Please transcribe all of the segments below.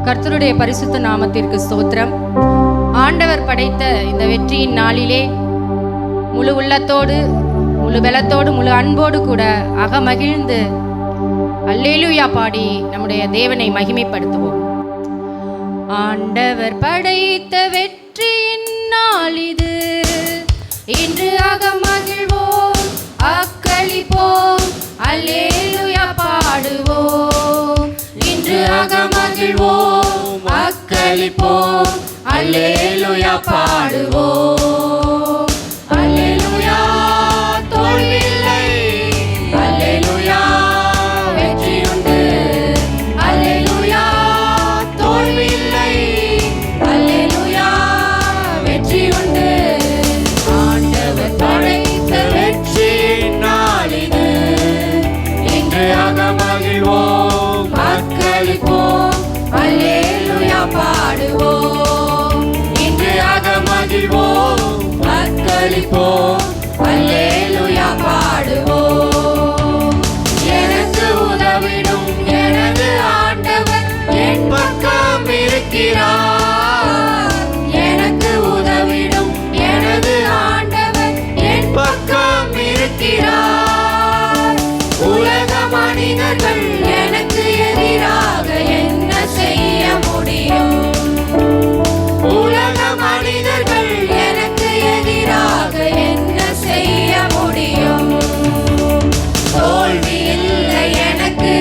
கர்த்தருடைய பரிசுத்த நாமத்திற்கு ஸ்தோத்திரம். ஆண்டவர் படைத்த இந்த வெற்றியின் நாளிலே முழு உள்ளத்தோடு, முழு பலத்தோடு, முழு அன்போடு கூட அகமகிழ்ந்து அல்லேலூயா பாடி நம்முடைய தேவனை மகிமைப்படுத்துவோம். ஆண்டவர் படைத்த வெற்றியின் நாள் இது, இன்று அகமகிழ்வோம், அக்களிப்போம், அல்லேலூயா பாடுவோம். இன்று அகமகிழ்வோம், அக்களிப்போம், அல்லேலூயா பாடுவோம். அல்லேலூயா தோல்வியில்லை, அல்லேலூயா வெற்றியுண்டு, அல்லேலூயா தோல்வியில்லை, அல்லேலூயா வெற்றியுண்டு. ஆண்டவர் படைத்த வெற்றியின் நாள் இது, இன்று அகமகிழ்வோம், அக்களிப்போம், அல்லேலூயா பாடுவோம். இன்று அகமகிழ்வோம், அக்களிப்போம், அல்லேலூயா பாடுவோம். எனக்கு உதவிடும் எனது ஆண்டவர் என் பக்கம் இருக்கிறார். எனக்கு உதவிடும் எனது ஆண்டவர் என் பக்கம் இருக்கிறார். உலக மனிதர்கள் எனக்கு எதிராக என்ன செய்ய முடியும்? உலக மனிதர்கள் எனக்கு எதிராக என்ன செய்ய முடியும்? தோல்வி இல்லை எனக்கு,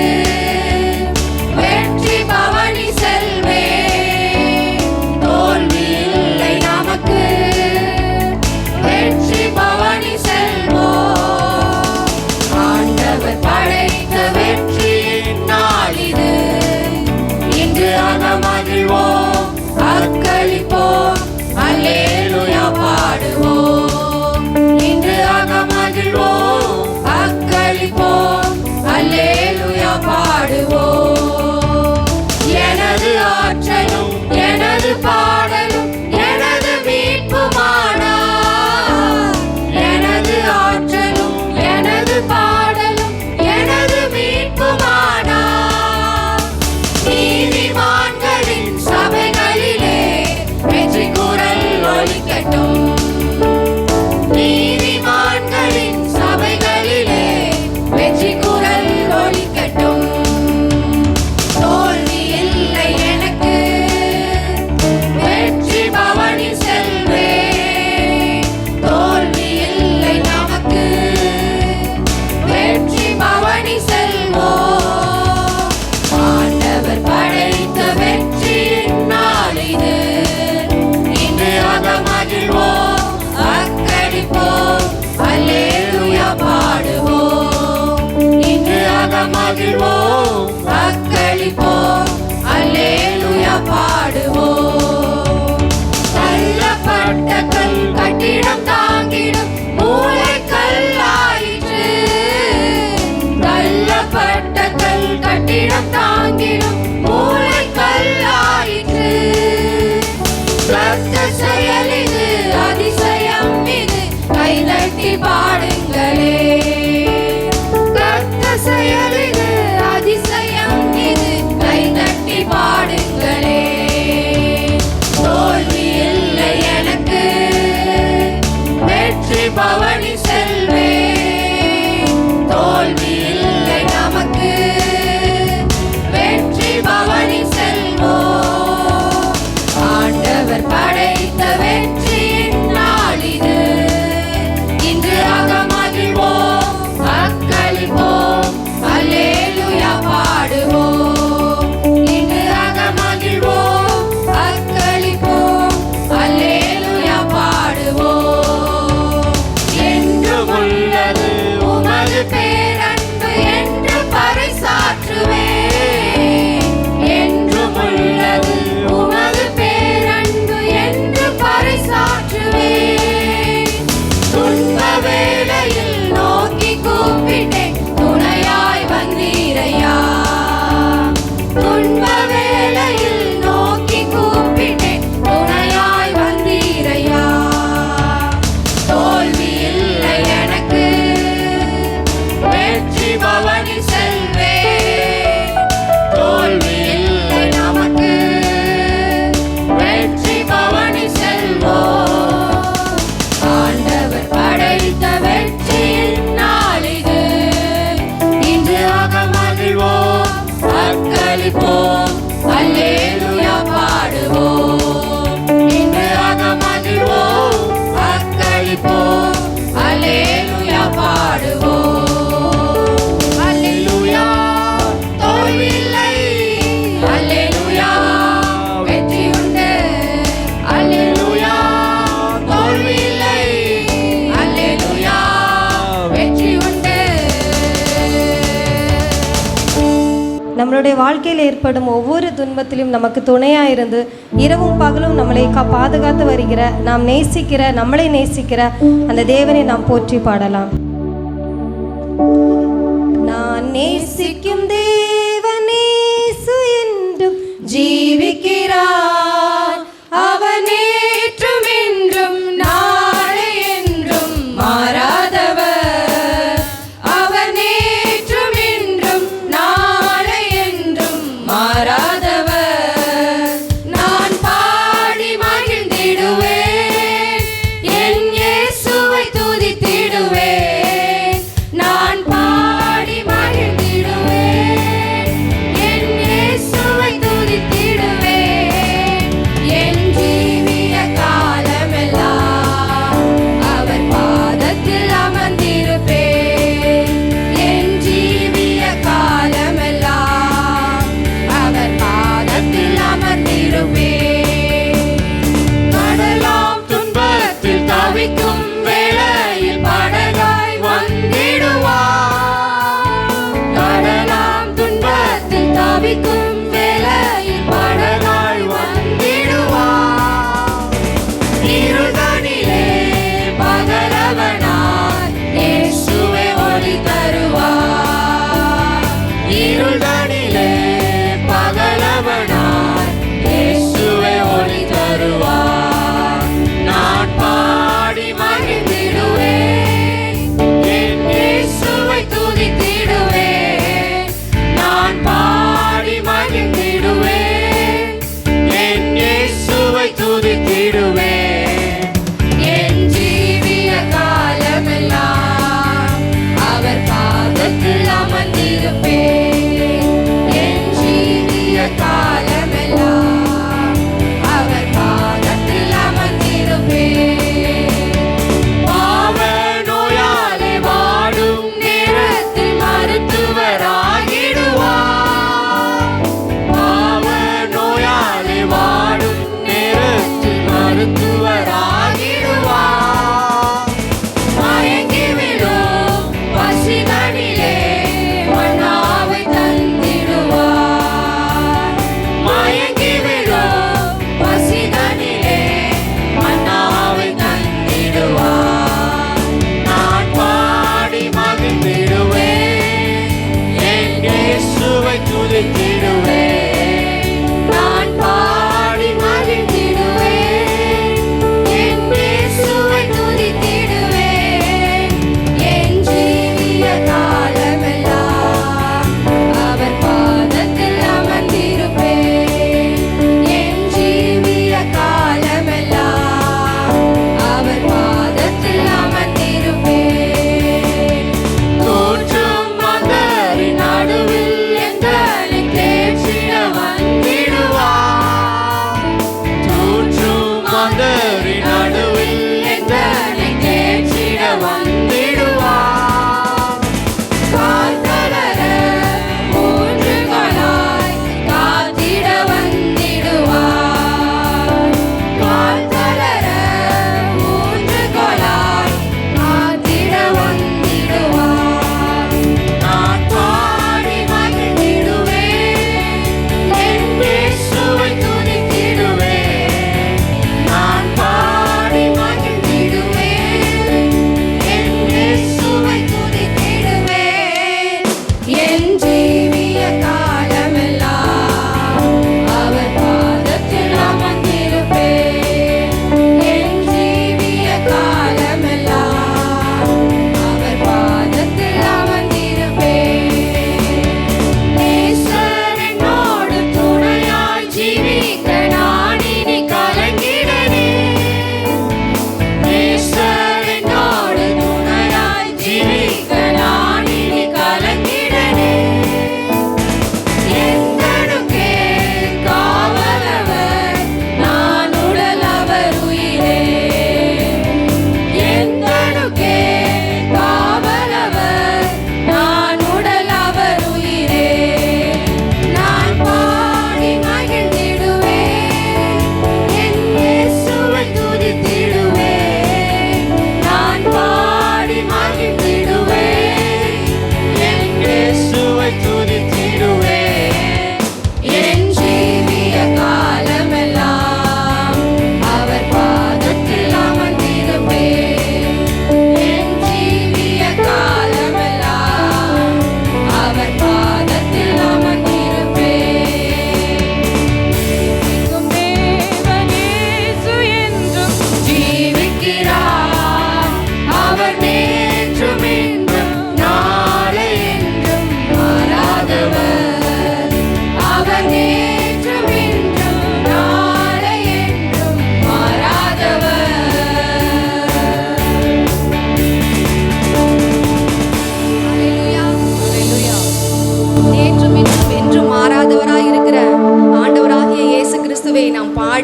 வெற்றி பவனி செல்வேன். தோல்வி இல்லை நமக்கு, வெற்றி பவனி செல்வோம். ஆண்டவர் படைத்த வெற்றியின் நாள் இது, இன்று அகமகிழ்வோம், அக்களிப்போம், அல்லேலூயா பாடுவோம். இன்று அகமகிழ்வோம், அக்களிப்போம், அல்லேலூயா பாடுவோம். எனது ஆற்றலும் எனது பாடலும் எனது மீட்புமானார். எனது ஆற்றலும் எனது பாடலும் எனது மீட்புமானார். நீதிமான்களின் சபைகளிலே வெற்றி குரல் ஒலிக்கட்டும். நீதிமான்களின் சபைகளிலே வெற்றி குரல் ஒலிக்கட்டும். தோல்வி இல்லை எனக்கு, வெற்றி பவனி செல்வேன். தோல்வி இல்லை நமக்கு, வெற்றி பவனி செல்வோம். ஆண்டவர் படைத்த வெற்றியின் நாள் இது, இன்று அகமகிழ்வோம், அக்களிப்போம், அல்லேலூயா பாடுவோம். இன்று அகமகிழ்வோம், அக்களிப்போம், அல்லேலூயா பாடுவோம். தள்ளப்பட்ட கல் கட்டிடம் தாங்கிடும் மூலைக்கல்லாயிற்று. தள்ளப்பட்ட கல் கட்டிடம் தாங்கிடும் மூலைக்கல்லாயிற்று. கர்த்தர் செயல் இது, அதிசயம் இது, கைதட்டி பாடுங்களே. கர்த்தர் செயல் இது, அதிசயம் இது, கைதட்டி பாடுங்களே. தோல்வி இல்லை எனக்கு, வெற்றி பவனி செல்வேன். தோல்வி இல்லை நமக்கு, வெற்றி பவனி செல்வோம். ஆண்டவர் படைத்த வெற்றியின் நாள் இது, இன்று அகமகிழ்வோம், அக்களிப்போம், அல்லேலூயா பாடுவோம். இன்று அகமகிழ்வோம், அக்களிப்போம், அல்லேலூயா பாடுவோம். எந்த நம்மளுடைய வாழ்க்கையில் ஏற்படும் ஒவ்வொரு துன்பத்திலும் நமக்கு துணையாக இருந்து இரவும் பகலும் நம்மளை பாதுகாத்து வருகிற, நாம் நேசிக்கிற, நம்மளை நேசிக்கிற அந்த தேவனை நாம் போற்றி பாடலாம். நான் நேசிக்கும் தேவன் இயேசு என்றும் ஜீவிக்கிறார். அவன் நேற்றும் இன்றும் நாளை என்றும் மாறாதவர். அவர் நேற்றும் இன்றும் நாளை என்றும் மாறாதவர். நான் பாடி மகிழ்ந்திடுவேன், என் இயேசுவை துதித்திடுவேன். நான் பாடி மகிழ்ந்திடுவேன், என் இயேசுவை துதித்திடுவேன்.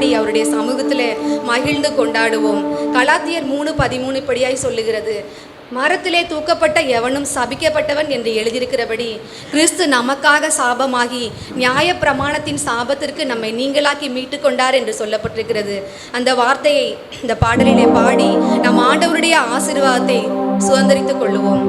பாடி அவருடைய சமூகத்தில் மகிழ்ந்து கொண்டாடுவோம். கலாத்தியர் 3:13 இப்படியாய் சொல்லுகிறது, மரத்திலே தூக்கப்பட்ட எவனும் சபிக்கப்பட்டவன் என்று எழுதியிருக்கிறபடி கிறிஸ்து நமக்காக சாபமாகி நியாயப்பிரமாணத்தின் சாபத்திற்கு நம்மை நீங்களாக்கி மீட்டு கொண்டார் என்று சொல்லப்பட்டிருக்கிறது. அந்த வார்த்தையை இந்த பாடலிலே பாடி நம் ஆண்டவருடைய ஆசீர்வாதத்தை சுதந்திரித்துக் கொள்ளுவோம்.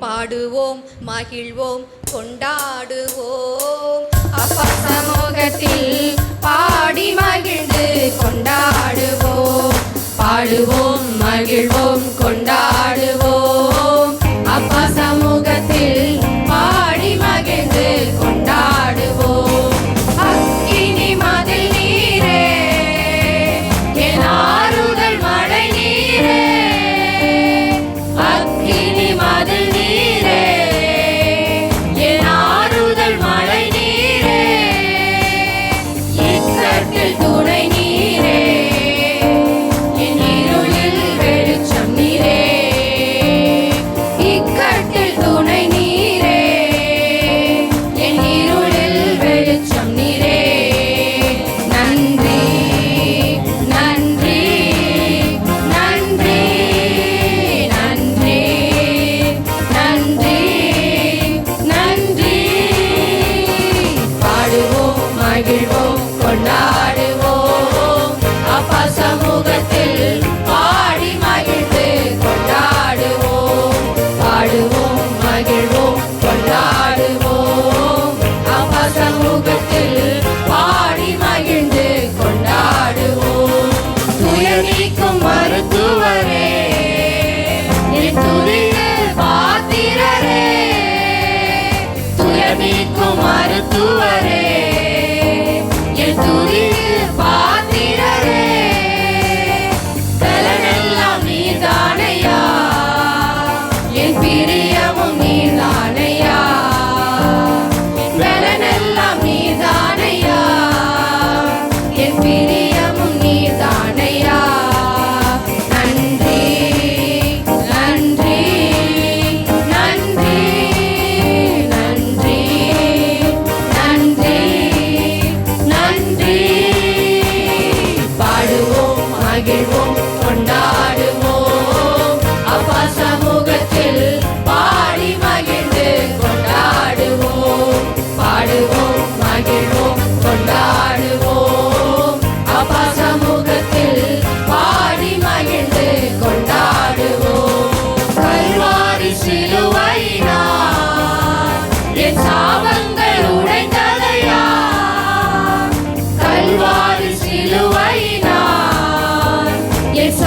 பாடுவோம், மகிழ்வோம், கொண்டாடுவோம், அப்பா சமூகத்தில் பாடி மகிழ்ந்து கொண்டாடுவோம். பாடுவோம், மகிழ்வோம், கொண்டாடுவோம், அப்பா சமூகத்தில் பாடி மகிழ்ந்து கொண்டாடுவோம். அக்கினி மதில் நீரே, என் ஆறுதல் மழை நீரே, அக்கினி மதில் நீரே, என் ஆறுதல் மழை நீரே, இக்கட்டில் துணை நீரே, என் இருளில் வெளிச்சம் நீரே, இக்கட்டில் துணை நீரே, என் இருளில் வெளிச்சம் நீரே. நன்றி நன்றி நன்றி நன்றி நன்றி நன்றி. பாடுவோம், மகிழ்வோம், கொண்டாடுவோம், அப்பா சமூகத்தில் பாடி மகிழ்ந்து கொண்டாடுவோம். பாடுவோம், மகிழ்வோம், கொண்டாடுவோம், அப்பா சமூகத்தில் பாடி மகிழ்ந்து கொண்டாடுவோம். துயர் நீக்கும் மருத்துவரே, என் துதிக்கு பாத்திரரே, துயர் நீக்கும் மருத்துவரே, என் துதிக்கு பாத்திரரே, பலனெல்லாம் நீர்தானையா, என் பிரியமும் நீர்தானையா, பலனெல்லாம் நீர்தானையா, என் பிரியமும் நீர்தானையா. நன்றி நன்றி நன்றி நன்றி நன்றி நன்றி. பாடுவோம், மகிழ்வோம், கொண்டாடுவோம், அப்பா சமூகத்தில் பாடி மகிழ்ந்து கொண்டாடுவோம். பாடுவோம், மகிழ்வோம், கொண்டாடுவோம், அப்பா சமூகத்தில் பாடி மகிழ்ந்து கொண்டாடுவோம். கல்வாரி சிலுவையினால் என் சாபங்கள் உடைந்ததையா, கல்வாரி சிலுவையினால் என்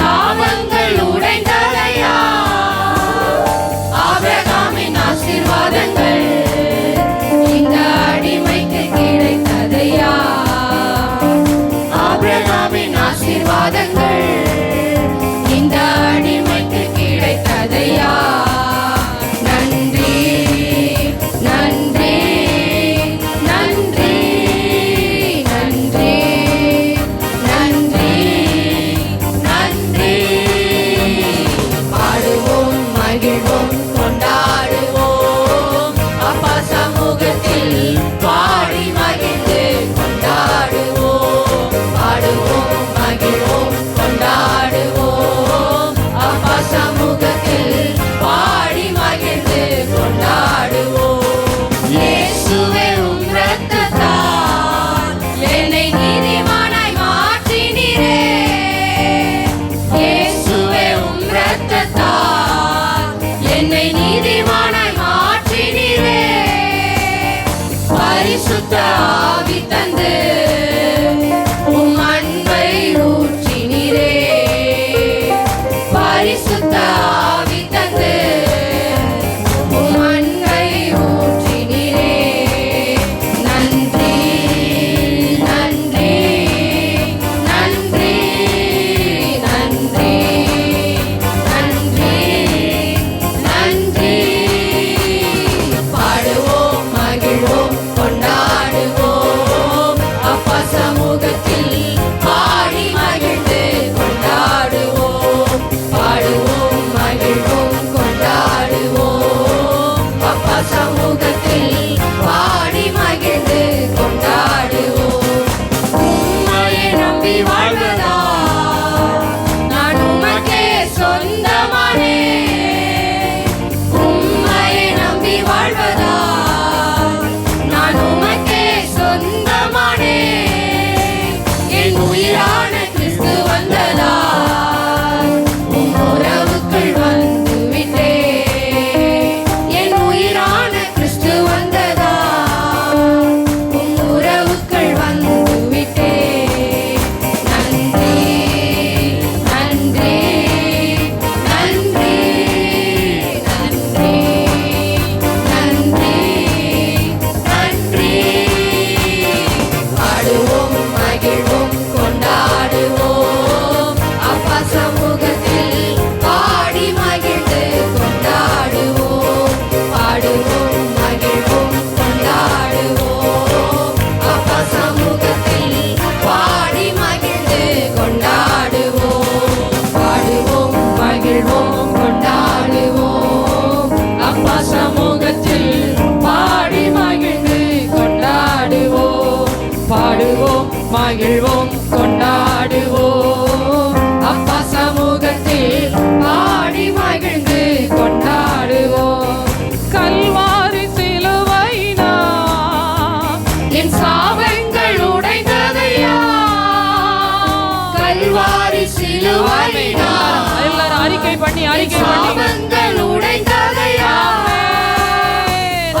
பண்ணி அறிக்கை சாபங்கள் உடைந்ததையா,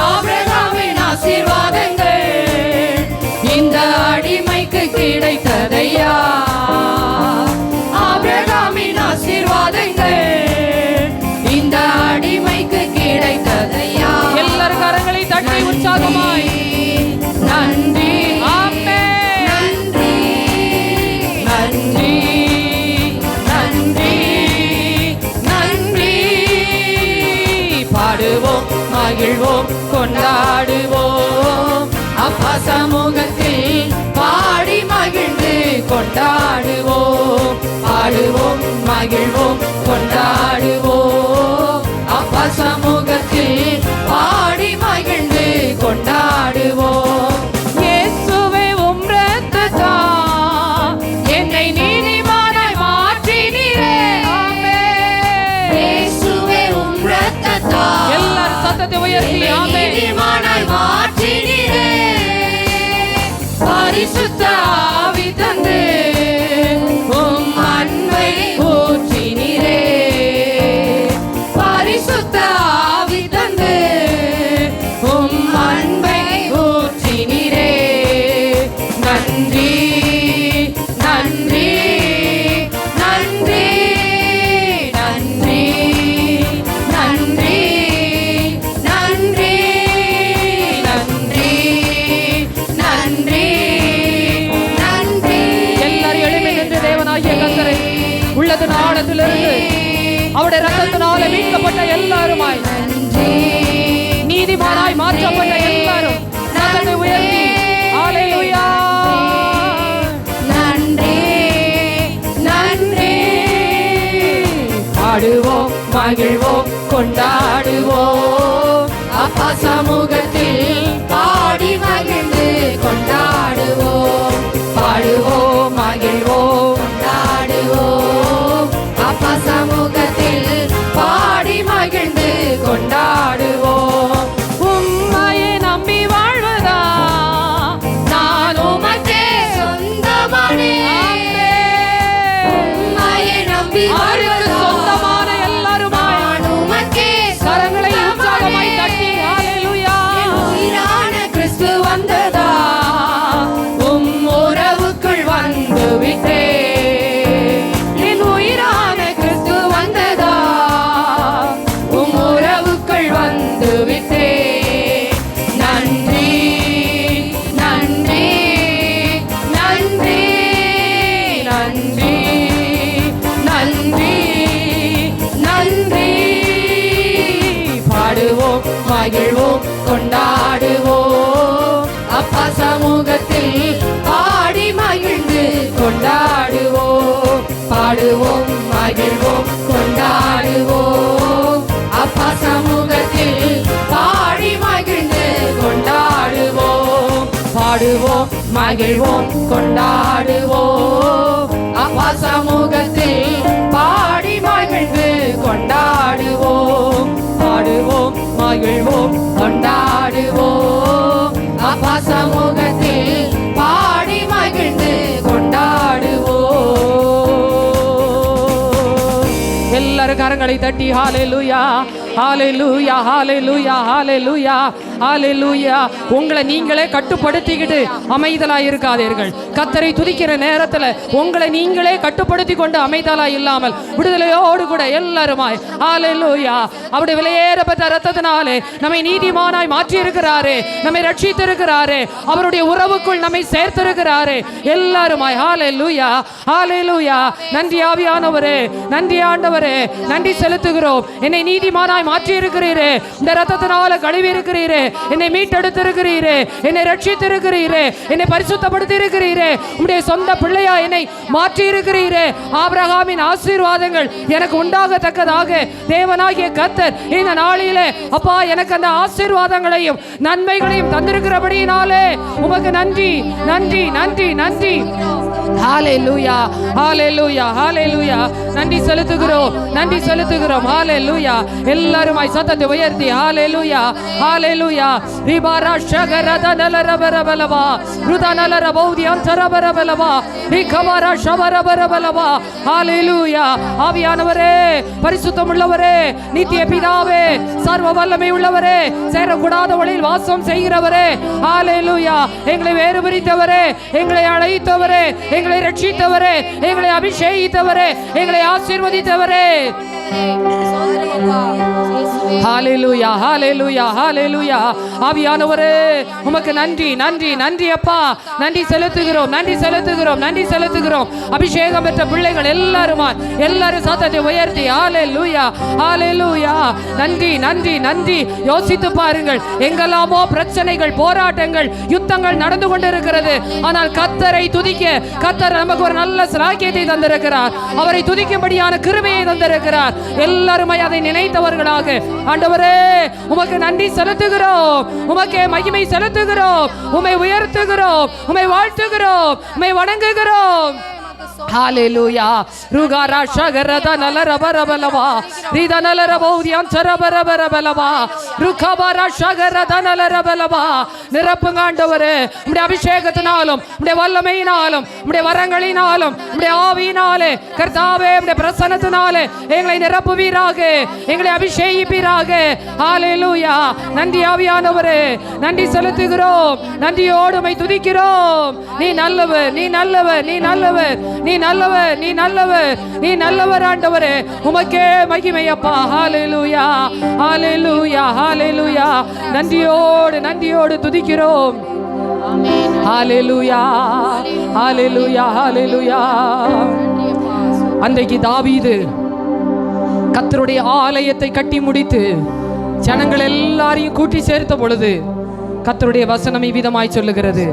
ஆபிரகாமின் ஆசீர்வாதங்கள் இந்த அடிமைக்கு கிடைத்ததையா, ஆபிரகாமின் ஆசீர்வாதங்கள் இந்த அடிமைக்கு கிடைத்ததையா. எல்லாரும் கரங்களை தட்டி உற்சாகமாய் நன்றி, ஆமென். நன்றி, நன்றி, நன்றி. பாடுவோம், மகிழ்வோம், கொண்டாடுவோம், அப்பா சமூகத்தில் பாடி மகிழ்ந்து கொண்டாடுவோம். பாடுவோம், மகிழ்வோம், கொண்டாடுவோம், அப்பா சமூகத்தில் பாடி மகிழ்ந்து கொண்டாடுவோம். இயேசுவே உம் இரத்தத்தால் என்னை நீதிமானாய் மாற்றினீரே. ஆமென். இயேசுவே உம் இரத்தத்தால் எல்லாரும் சத்தத்தை உயர்த்தி என்னை ஆமென். நீதிமானாய் மாற்றினீரே. பரிசுத்த ஆவி தந்து உம் அன்பை ஊற்றினீரே. பரிசுத்த ஆவி தந்து உம் அன்பை ஊற்றினீரே. நன்றி, நன்றி, நன்றி, நன்றி, நன்றி, நன்றி, நன்றி, நன்றி, நன்றி. எல்லாரும் எளிமை என்று தேவனாகிய கர்த்தரை உள்ளது ஆழத்திலிருந்து அவருடைய ரத்தத்தினால மீட்கப்பட்ட எல்லாருமாய் நீதிமானாய் மாற்றப்பட்ட எல்லாரும் சத்தத்தை உயர்த்தி ஹalleluya. நன்றி, நன்றி. பாடுவோம், மகிழ்வோம், கொண்டாடுவோம், அப்பா சமூகத்தில் பாடி மகிழ்ந்து கொண்டாடுவோம். பாடுவோம், மகிழ்வோம், கொண்டாடுவோம், அப்பா சமூகத்தில் பாடி மகிழ்ந்து கொண்டாடுவோம். உம்மையே நம்பி வாழ்வதா நான் உமக்கே சொந்தமானேன். உம்மையே நம்பி அவருக்கு வாழ்வதா சொந்தமான எல்லாருமாய் நான் உமக்கே கரங்களை உற்சாகமாய் தட்டி ஹalleluya. உயிரான கிறிஸ்து வந்ததா, உம் உறவுக்குள் வந்து விட்டே. என் உயிரான கிறிஸ்து வந்ததா, உம் உறவுக்குள் வந்து விட்டே. நன்றி, நன்றி, நன்றி, நன்றி, நன்றி, நன்றி. பாடுவோம், மகிழ்வோம், கொண்டாடுவோம், அப்பா சமூகத்தில் பாடி மகிழ்ந்து கொண்டாடுவோம். பாடுவோம், மகிழ்வோம், கொண்டாடுவோம், அப்பா சமூகத்தில் பாடி மகிழ்ந்து கொண்டாடுவோம். பாடுவோம், மகிழ்வோம், கொண்டாடுவோம், அப்பா சமூகத்தில் பாடி மகிழ்ந்து கொண்டாடுவோம். பாடுவோம், மகிழ்வோம், கொண்டாடுவோம், அப்பா சமூகத்தில் பாடி மகிழ்ந்து கொண்டாடுவோம். எல்லாரும் கரங்களை தட்டி ஹalleluya, ஹalleluya, ஹalleluya, ஹalleluya, ஹalleluya. உங்களை நீங்களே கட்டுப்படுத்திக்கிட்டு அமைதலாய் இருக்காதீர்கள். கர்த்தரை துதிக்கிற நேரத்தில் உங்களை நீங்களே கட்டுப்படுத்தி கொண்டு அமைதலாய் இல்லாமல் விடுதலையோடு கூட எல்லாருமாய் ஹalleluya. அவருடைய விலையேறப்பட்ட ரத்தத்தினாலே நம்மை நீதிமானாய் மாற்றி இருக்கிறாரே, நம்மை ரட்சித்திருக்கிறாரே, அவருடைய உறவுக்குள் நம்மை சேர்த்திருக்கிறாரே. எல்லாருமாய் ஹalleluya, ஹalleluya. நன்றி ஆவியானவரே, நன்றி ஆண்டவரே, நன்றி செலுத்துகிறோம். என்னை நீதிமானாய் மாற்றி இருக்கிறீரே, இந்த ரத்தத்தினால கழுவி இருக்கிறீரே, என்னை மீட்டெடுத்திருக்கிறீரே, என்னை ரட்சித்திருக்கிறீரே, என்னை பரிசுத்தப்படுத்தி இருக்கிறீரே, உம்முடைய சொந்த பிள்ளையா என்னை மாற்றி இருக்கிறீரே. ஆபிரகாமின் ஆசீர்வாதங்கள் எனக்கு உண்டாகத்தக்கதாக தேவனாகிய கர்த்தர் இந்த நாளிலே அப்பா எனக்கு அந்த ஆசீர்வாதங்களையும் நன்மைகளையும் தந்திருக்கிறபடியினாலே உமக்கு நன்றி, நன்றி, நன்றி, நன்றி. ஹalleluya, ஹalleluya, ஹalleluya. நன்றி செலுத்துகிறோம், நன்றி செலுத்துகிறோம். ஹalleluya. எல்லாருமாய் சத்தத்தை உயர்த்தி ஹalleluya, ஹalleluya, ஹalleluya ரிபாரா ஷகரத நலரபரபலவா ருதனலர பௌதி அந்தரபரபலவா ரிகபரா ஷபரபரபலவா ஹalleluya ஆவியானவரே பரிசுத்தம் உள்ளவரே நித்திய பிதாவே சர்வ வல்லமை உள்ளவரே சேரக்கூடாத வழியில் வாசம் செய்கிறவரே ஹalleluya எங்களை வேறு பிரித்தவரே எங்களை அழைத்தவரே எங்களை ரட்சித்தவரே எங்களை அபிஷேகித்தவரே எங்களை ஆசீர்வதித்தவரே ஹalleluya ஹalleluya ஹalleluya ஆவியானவரே உமக்கு நன்றி நன்றி நன்றி அப்பா நன்றி செலுத்துகிறோம் நன்றி செலுத்துகிறோம் நன்றி செலுத்துகிறோம் அபிஷேகம் பெற்ற பிள்ளைகள் எல்லாரும் சத்தத்தை உயர்த்தி ஹalleluya ஹalleluya நன்றி நன்றி நன்றி யோசித்து பாருங்கள் எங்கெல்லாமோ பிரச்சனைகள் போராட்டங்கள் யுத்தங்கள் நடந்து கொண்டிருக்கிறது ஆனால் கர்த்தரை துதிக்க கர்த்தர் நமக்கு ஒரு நல்ல சிலாக்கியத்தை தந்திருக்கிறார் அவரை துதிக்கும்படியான கிருபையை தந்திருக்கிறார் எல்லாருமே அதை நினைத்தவர்களாக ஆண்டவரே உமக்கு நன்றி செலுத்துகிறோம் உமக்கே மகிமை செலுத்துகிறோம் உம்மை உயர்த்துகிறோம் உம்மை வாழ்த்துகிறோம் உம்மை வணங்குகிறோம் ஹalleluya ருகாரா ஷகரத நலரபரபலவா ரிதனலரபௌதியம் சரபரபரபலவா ருகபரா ஷகரத நலரபலவா நிரப்புங்க ஆண்டவரே உம்முடைய அபிஷேகத்தினாலும் உம்முடைய வல்லமையினாலும் உம்முடைய வரங்களினாலும் உம்முடைய ஆவியினாலே கர்த்தாவே உம்முடைய பிரசன்னத்தினாலே எங்களை நிரப்புவீராக எங்களை அபிஷேகிப்பீராக ஹalleluya நன்றி ஆவியானவரே நன்றி செலுத்துகிறோம் நன்றியோடு உம்மை துதிக்கிறோம் நீ நல்லவர் நீ நல்லவர் நீ நல்லவர் நீ நல்லவர் நீ நல்லவர் நீ நல்லவர் ஆண்டவரே உமக்கே மகிமை அப்பா ஹalleluya ஹalleluya ஹalleluya நன்றியோடு நன்றியோடு துதிக்கிறோம் ஹalleluya ஹalleluya ஹalleluya அன்றைக்கு தாவீது கர்த்தருடைய ஆலயத்தை கட்டி முடித்து ஜனங்கள் எல்லாரையும் கூட்டி சேர்த்த பொழுது கர்த்தருடைய வசனம் இவ்விதமாய் சொல்லுகிறது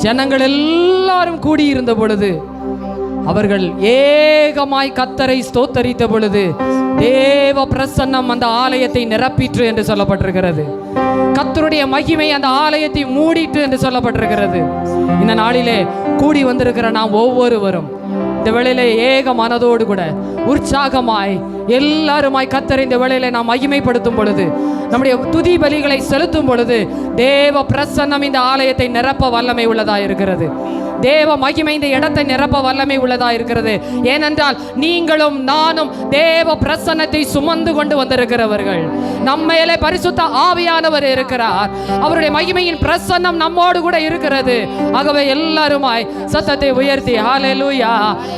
ஜனங்கள் எல்லாரும் கூடியிருந்த பொழுது அவர்கள் ஏகமாய் கர்த்தரை ஸ்தோத்தரித்த பொழுது தேவ பிரசன்னம் அந்த ஆலயத்தை நிரப்பிற்று என்று சொல்லப்பட்டிருக்கிறது கர்த்தருடைய மகிமை அந்த ஆலயத்தை மூடிட்டு என்று சொல்லப்பட்டிருக்கிறது இந்த நாளிலே கூடி வந்திருக்கிற நாம் ஒவ்வொருவரும் இந்த வேளையிலே ஏக மனதோடு கூட உற்சாகமாய் எல்லாருமாய் கர்த்தரை இந்த வேளையிலே நாம் மகிமைப்படுத்தும் பொழுது நம்முடைய துதி பலிகளை செலுத்தும் பொழுது தேவ பிரசன்னம் இந்த ஆலயத்தை நிரப்ப வல்லமை உள்ளதா இருக்கிறது தேவ மகிமை இந்த இடத்தை நிரப்ப வல்லமை உள்ளதா இருக்கிறது ஏனென்றால் நீங்களும் நானும் தேவ பிரசன்னத்தை சுமந்து கொண்டு வந்திருக்கிறவர்கள் நம்மையிலே பரிசுத்த ஆவியானவர் இருக்கிறார் அவருடைய மகிமையின் பிரசன்னம் நம்மோடு கூட இருக்கிறது ஆகவே எல்லாருமாய் சத்தத்தை உயர்த்தி ஹalleluya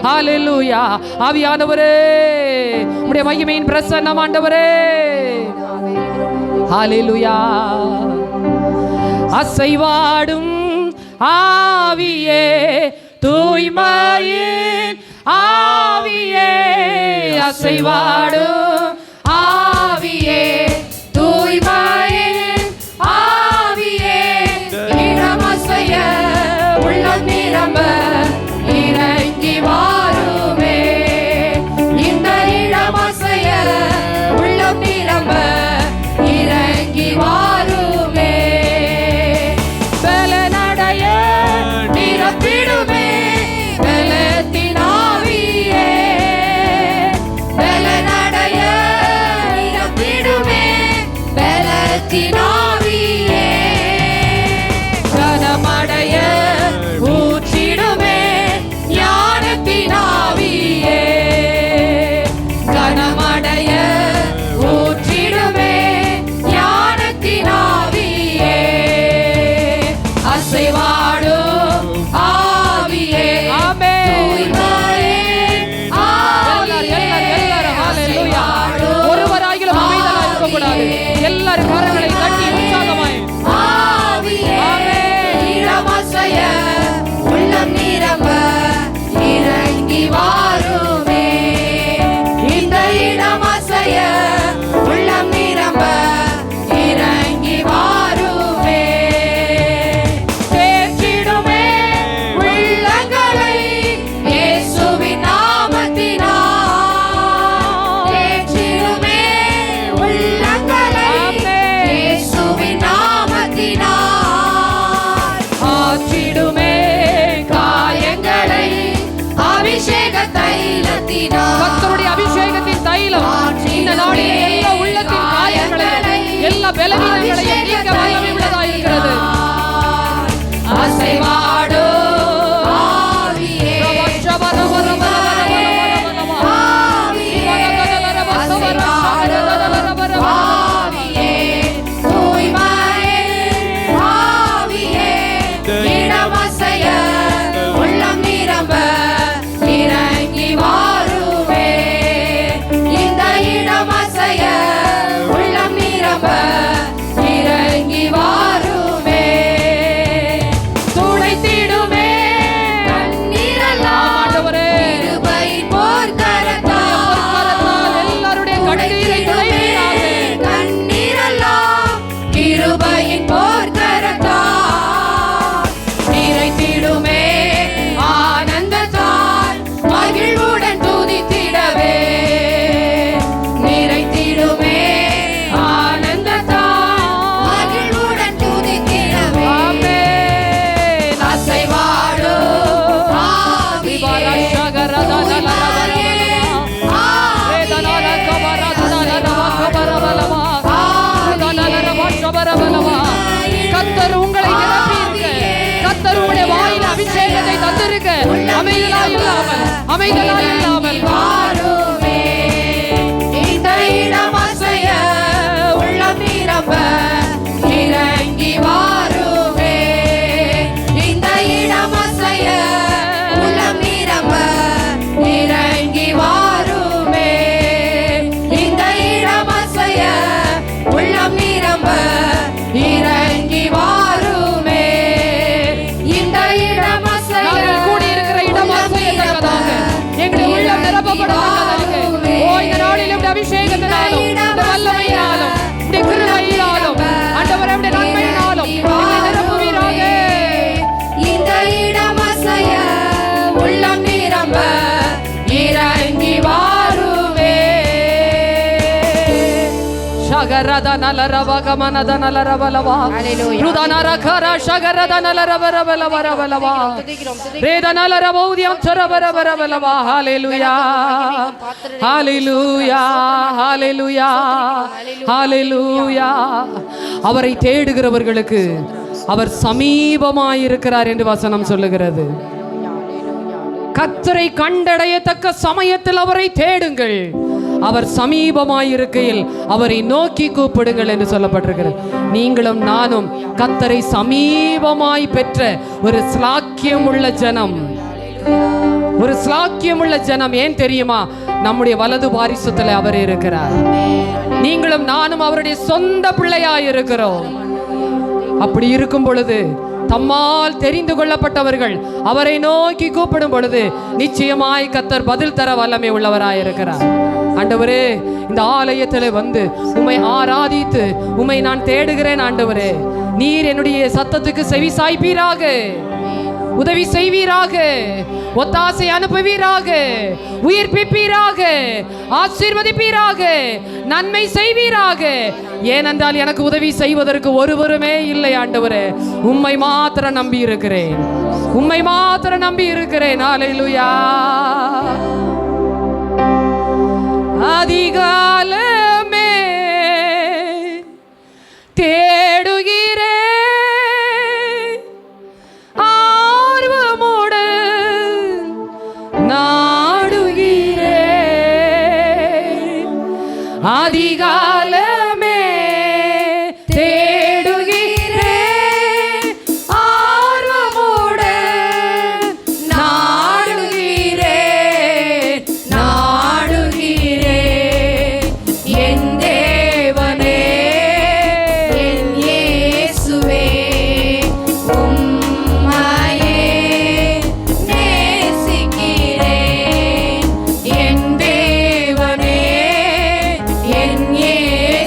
ஹalleluya ஆவியானவரே உம்முடைய மகிமையின் பிரசன்னம் ஆண்டவரே ஹalleluya அசைவாடும் ஆவியே தூய்மையின் ஆவியே அசைவாடும் ஆவியே தூய்மையின் ஆவியே இடமசைய உள்ளம் நிரம்ப இறங்கி வாருமே இந்த இடமசைய உள்ளம் நிரம்ப இறங்கி வாருமே பலனடைய நிரப்பிடுமே பலத்தின் ஆவியே பலனடைய அமைதலாய் இல்லாமல், அமைதலாய் இல்லாமல் வாருமே. இந்த இடம் அசைய உள்ளம் நிரம்ப இறங்கி வாருமே. இந்த இடம் அசைய உள்ளம் நிரம்ப இறங்கி வாருமே. இந்த இடம் அசைய உள்ளம் நிரம்ப இறங்கி வாருமே. இந்த இடம் அசைய நாங்கள் கூடியிருக்கிற இடம் அசையத்தக்கதாக எங்களுடைய உள்ளம் நிரப்பப்படத்தக்கதாக. ஓ, இந்த நாளில் உடைய அபிஷேகத்தினாலும், இந்த வல்லமையினாலும், உடைய கிருபையினாலும், ஆண்டவரே உடைய நன்மையினாலும் எங்களை நிரப்புவீராக. இந்த இடம் அசைய உள்ளம் நிரம்ப இறங்கி வாருமே. ಶಗರದ ನಲರವಗ ಮನದ ನಲರಬಲವ ರುದನರಖರ ಶಗರದ ನಲರಬರಬಲವರಬಲವ ರೇದ ನಲರಬೌದ್ಯಂ ಚರಬರಬರಬಲವ. ಹಾಲೆಲೂಯಾ, ಹಾಲೆಲೂಯಾ, ಹಾಲೆಲೂಯಾ, ஹalleluya. அவரை தேடுகிறவர்களுக்கு அவர் சமீபமாயிருக்கிறார் என்று வசனம் சொல்லுகிறது. கர்த்தரை கண்டடையத்தக்க சமயத்தில் அவரை தேடுங்கள், அவர் சமீபமாயிருக்கையில் அவரை நோக்கி கூப்பிடுங்கள் என்று சொல்லப்பட்டிருக்கிறது. நீங்களும் நானும் கர்த்தரை சமீபமாய் பெற்ற ஒரு ஸ்லாக்கியம் உள்ள ஜனம், ஒரு ஸ்லாக்கியம் உள்ள ஜனம். ஏன் தெரியுமா? நம்முடைய வலது பாரிசத்தில் அவர் இருக்கிறார். நீங்களும் நானும் அவருடைய சொந்த பிள்ளையாய் இருக்கிறோம். அப்படி இருக்கும் பொழுது தம்மால் தெரிந்து கொள்ளப்பட்டவர்கள் அவரை நோக்கி கூப்பிடும் பொழுது நிச்சயமாய் கர்த்தர் பதில் தர வல்லமை உள்ளவராய் இருக்கிறார். ஆண்டவரே, இந்த ஆலயத்தில் வந்து உம்மை ஆராதித்து உம்மை நான் தேடுகிறேன். ஆண்டவரே, நீர் என்னுடைய சத்தத்துக்கு செவி சாய்ப்பீராக, உதவி செய்வீராக, ஒத்தாசை அனுப்புவீராக, உயிர்ப்பிப்பீராக, ஆசீர்வதிப்பீராக, நன்மை செய்வீராக. ஏனென்றால் எனக்கு உதவி செய்வதற்கு ஒருவருமே இல்லை. ஆண்டவரே, உம்மை மாத்திரம் நம்பி இருக்கிறேன், உம்மை மாத்திரம் நம்பி இருக்கிறேன். ஹல்லேலூயா. அதிகாலமே தேடுகிறேன், அதிகாலமே தேடுகிறேன், ஆர்வமுடன் நாடுகிறேன், நாடுகிறேன். என் தேவனே, என் இயேசுவே, உம்மையே நேசிக்கிறேன். என் தேவனே, என் இயேசுவே,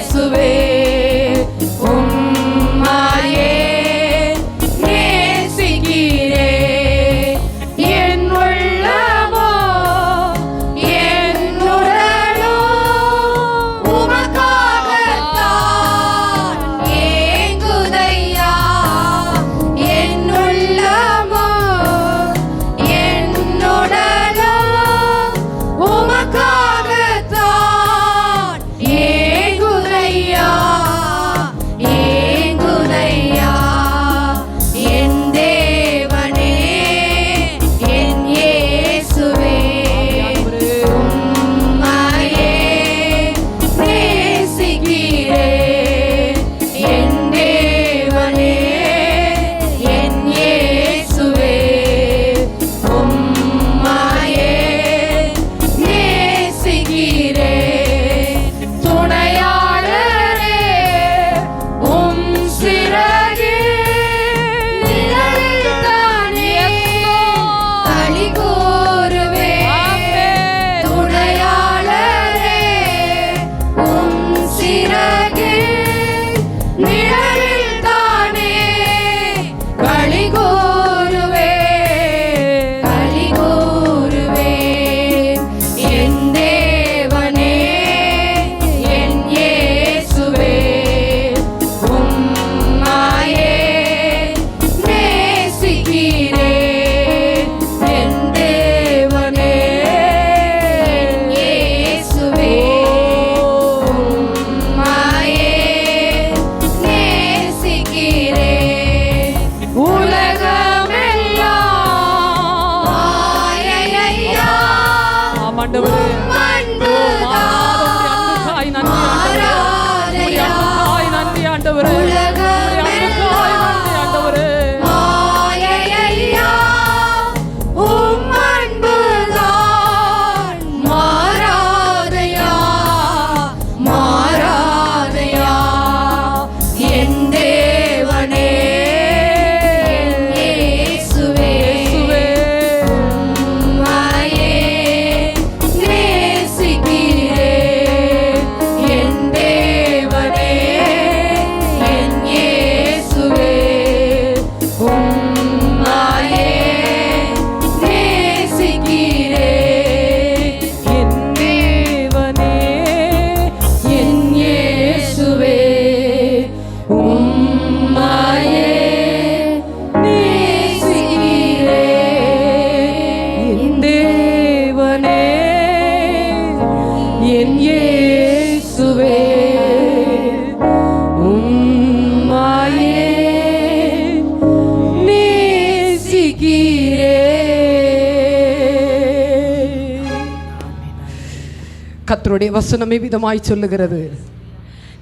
கர்த்தருடைய வசனமே விதமாய் சொல்லுகிறது,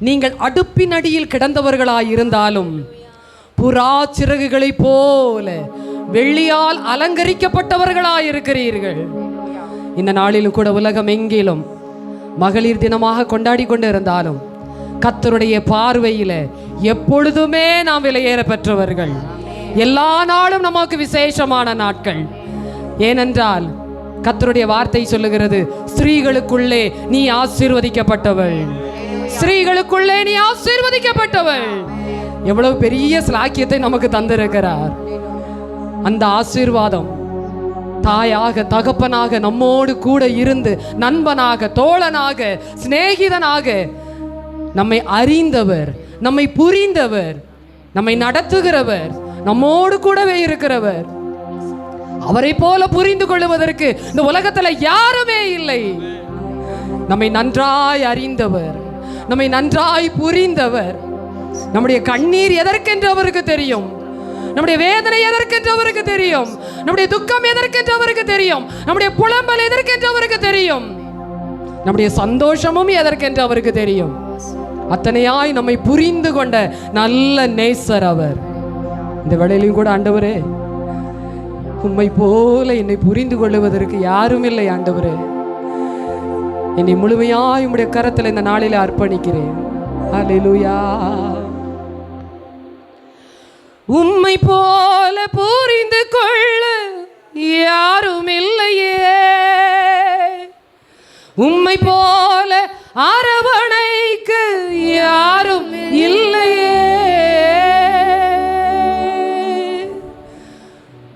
நீங்கள் அடுப்பின் அடியில் கிடந்தவர்களாய் இருந்தாலும் புறா சிறகுகளைப் போல வெள்ளியால் அலங்கரிக்கப்பட்டவர்களாய் இருக்கிறீர்கள். இந்த நாளிலும் கூட உலகம் எங்கிலும் மகளிர் தினமாக கொண்டாடி கொண்டு இருந்தாலும் கர்த்தருடைய பார்வையில் எப்பொழுதுமே நாம் விலையேற பெற்றவர்கள். எல்லா நாளும் நமக்கு விசேஷமான நாட்கள். ஏனென்றால் கர்த்தருடைய வார்த்தை சொல்லுகிறது, ஸ்திரீகளுக்குள்ளே நீ ஆசீர்வதிக்கப்பட்டவள், ஸ்திரீகளுக்குள்ளே நீ ஆசீர்வதிக்கப்பட்டவள். எவ்வளவு பெரிய ஸ்லாக்கியத்தை நமக்கு தந்திருக்கிறார். அந்த ஆசீர்வாதம் தாயாக தகப்பனாக நம்மோடு கூட இருந்து நண்பனாக தோழனாக சிநேகிதனாக நம்மை அறிந்தவர், நம்மை புரிந்தவர், நம்மை நடத்துகிறவர், நம்மோடு கூடவே இருக்கிறவர். அவரை போல புரிந்து கொள்வதற்கு இந்த உலகத்துல யாருமே இல்லை. நம்மை நன்றாய் அறிந்தவர், நம்மை நன்றாய் புரிந்தவர். நம்முடைய கண்ணீர் எதற்கென்று அவருக்கு தெரியும், நம்முடைய வேதனை எதற்கென்று அவருக்கு தெரியும், நம்முடைய துக்கம் எதற்கென்று அவருக்கு தெரியும், நம்முடைய புலம்பல் எதற்கென்று அவருக்கு தெரியும், நம்முடைய சந்தோஷமும் எதற்கென்று அவருக்கு தெரியும். அத்தனையாய் நம்மை புரிந்து கொண்ட நல்ல நேசர் அவர். இந்த வேளையிலும் கூட ஆண்டவரே, உம்மை போல என்னை புரிந்து கொள்ளுவதற்கு யாரும் இல்லை ஆண்டவரே. என்னை முழுமையாய் உம்முடைய கரத்தில் இந்த நாளில் அர்ப்பணிக்கிறேன். அல்லேலூயா. உம்மை போல புரிந்து கொள்ள யாரும் இல்லையே, உம்மை போல அரவணைக்க யாரும் இல்லையே.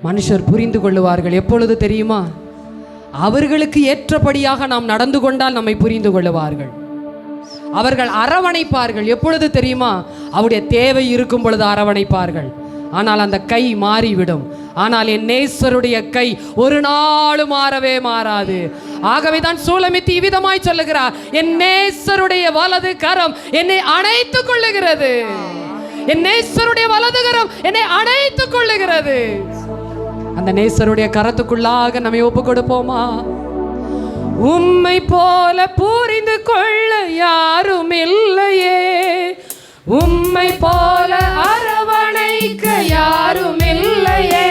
மனுஷர் புரிந்து கொள்ளுவார்கள் எப்பொழுது தெரியுமா? அவர்களுக்கு ஏற்றபடியாக நாம் நடந்து கொண்டால் நம்மை புரிந்து கொள்ளுவார்கள். அவர்கள் அரவணைப்பார்கள் எப்பொழுது தெரியுமா? அவருடைய தேவை இருக்கும் பொழுது அரவணைப்பார்கள். ஆனால் அந்த கை மாறிவிடும். ஆனால் என் நேசருடைய கை ஒரு நாளும் மாறவே மாறாது. ஆகவே தான் சூலமித்தி விதமாய் சொல்லுகிறார், என் நேசருடைய வலது கரம் என்னை அணைத்துக் கொள்ளுகிறது, என் நேசருடைய வலது கரம் என்னை அணைத்துக் கொள்ளுகிறது. அந்த நேசருடைய கரத்துக்குள்ளாக நம்மை ஒப்பு கொடுப்போமா? உம்மை போல புரிந்து கொள்ள யாரும் இல்லையே, உம்மை போல அரவணைக்க யாரும் இல்லையே,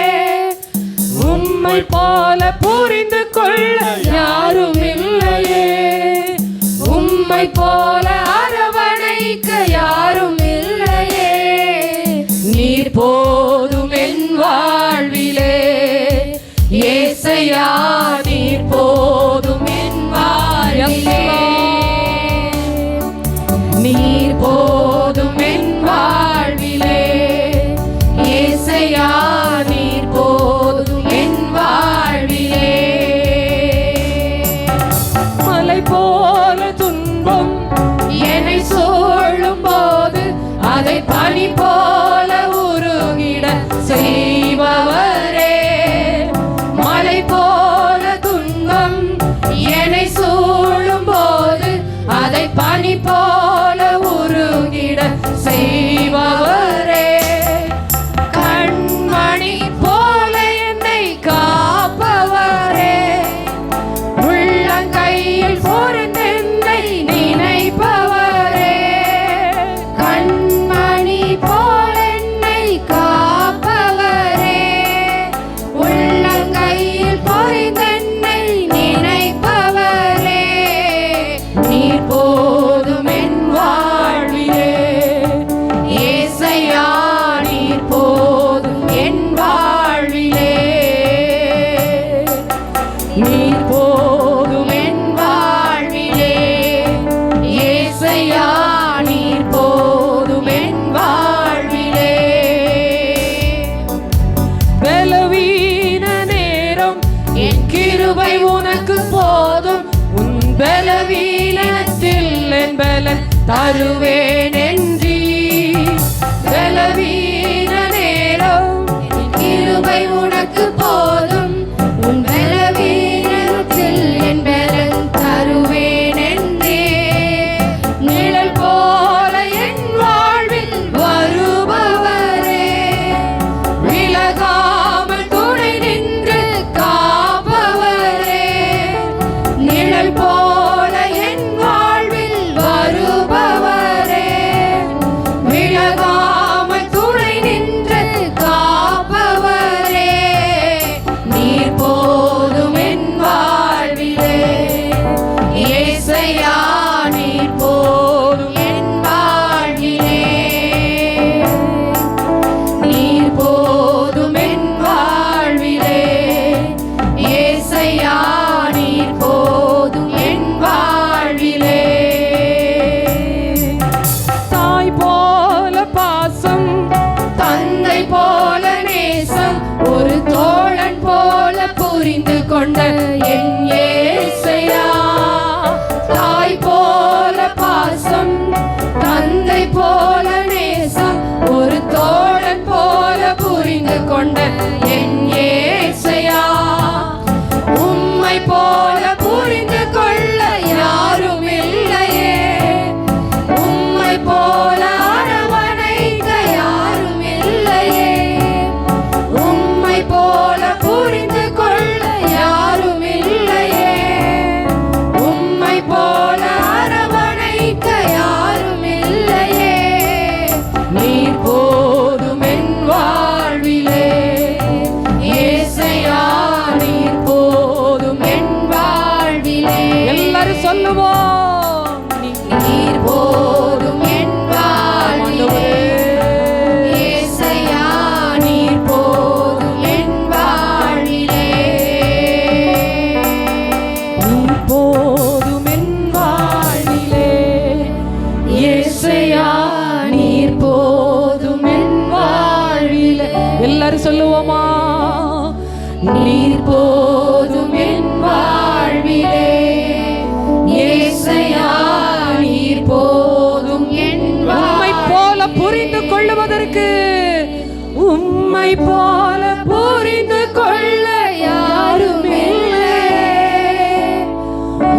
உம்மை போல புரிந்து கொள்ள யாரும் இல்லையே, உம்மை போல அரவணைக்க யாரும் இல்லையே. நீர் போதும் என் வாழ்விலே ஏசையா, நீர் போதும் என் வாழ்விலே, நீர் போதும் என் வாழ்விலே ஏசையா, நீர் போதும் என் வாழ்விலே. மலை போல துன்பம் என்னை சூழும் போது அதை பனி போல உருகிட செய்பவரே, மலை போல துன்பம் என்னை சூழும் போது அதை பனி போல உருகிட செய்பவரே, கண்மணி போல என்னை காப்பவரே, உள்ளங்கையில் பொருந்தென்னை நினைப்பவரே, கண்மணி போல என்னை காப்பவரே, உள்ளங்கையில் பொருந்தென்னை நினைப்பவரே. நீர் போதும் என் வாழ்விலே ஏசையா, நீர் போதும் என் வாழ்விலே, நீர் போதும் என் வாழ்விலே ஏசையா, நீர் போதும் என் வாழ்விலே. பலவீன நேரம் என் கிருபை உனக்கு போதும், உன் பலவீனத்தில் என் பலன் தருவேன் என்றீ. பலவீன நேரம் என் கிருபை உனக்கு போதும், உன் பலவீனத்தில் என் பலன் தருவேன் என்றே. நிழல் போல என் வாழ்வில் வருபவரே, விலகாமல் துணை நின்று காப்பவரே, நிழல் போல என் உம்மை போல நேசம் ஒரு தோழன் போல புரிந்து கொண்ட என் ஏசையா, உம்மை போல புரிந்து கொள்ள யாரும் இல்லையே, உம்மை போல அரவணைக்க யாரும் இல்லையே, உம்மை போல புரிந்து கொள்ள யாரும் இல்லையே, உம்மை போல அரவணைக்க யாரும் இல்லையே. நீர் போதும் என் வாழ்விலே ஏசையா, நீர் போதும் என் வாழ்விலே. எல்லாரும் சொல்லுவோம், நீர் போதும் என் வாழ்விலே ஏசையா, நீர் போதும் என் வாழ்விலே. நீர் போதும் என் வாழ்விலே ஏசையா, நீர் போதும் என் வாழ்விலே. எல்லாரும் சொல்லுவோமா, நீர் போதும் என் வாழ்விலே ஏசையா, நீர் போதும் என் உம்மை போல புரிந்து கொள்ளுவதற்கு, உம்மை போல புரிந்து கொள்ள யாரும் இல்லை,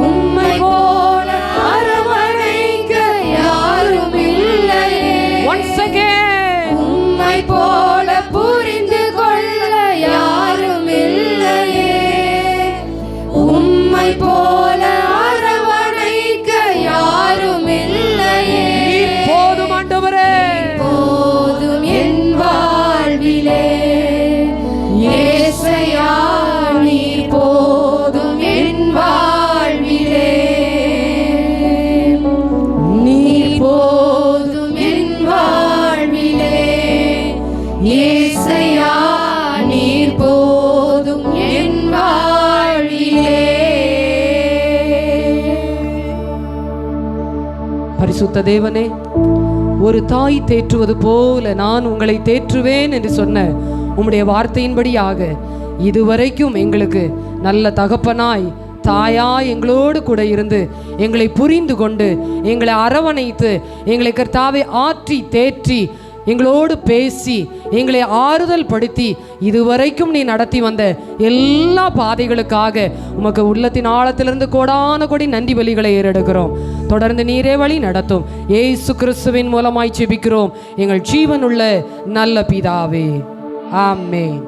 உம்மை போல அரவணைக்க யாரும் இல்லையே. Once again, உம்மை போல புரிந்து கொள்ள யாரும் இல்லையே, உம்மை போல அரவணைக்க யாரும் இல்லையே. நீர் போதும் ஆண்டவரே, போதும் என் வாழ்விலே ஏசையா, நீர் போதும் என் வாழ்விலே, நீர் போதும் என் வாழ்விலே ஏசையா, நீர் போதும் என் வாழ்விலே. பரிசுத்த தேவனே, ஒரு தாய் தேற்றுவது போல நான் உங்களை தேற்றுவேன் என்று சொன்ன உம்முடைய வார்த்தையின்படியாக இதுவரைக்கும் எங்களுக்கு நல்ல தகப்பனாய் தாயாய் எங்களோடு கூட இருந்து எங்களை புரிந்து கொண்டு எங்களை அரவணைத்து எங்களை கர்த்தாவே ஆற்றி தேற்றி எங்களோடு பேசி எங்களை ஆறுதல் படுத்தி இதுவரைக்கும் நீ நடத்தி வந்த எல்லா பாதைகளுக்காக உமக்கு உள்ளத்தின் ஆழத்திலிருந்து கோடான கோடி நன்றி பலிகளை ஏறெடுக்கிறோம். தொடர்ந்து நீரே வழி நடத்தும். இயேசு கிறிஸ்துவின் மூலமாய் ஜெபிக்கிறோம் எங்கள் ஜீவனுள்ள நல்ல பிதாவே, ஆமென்.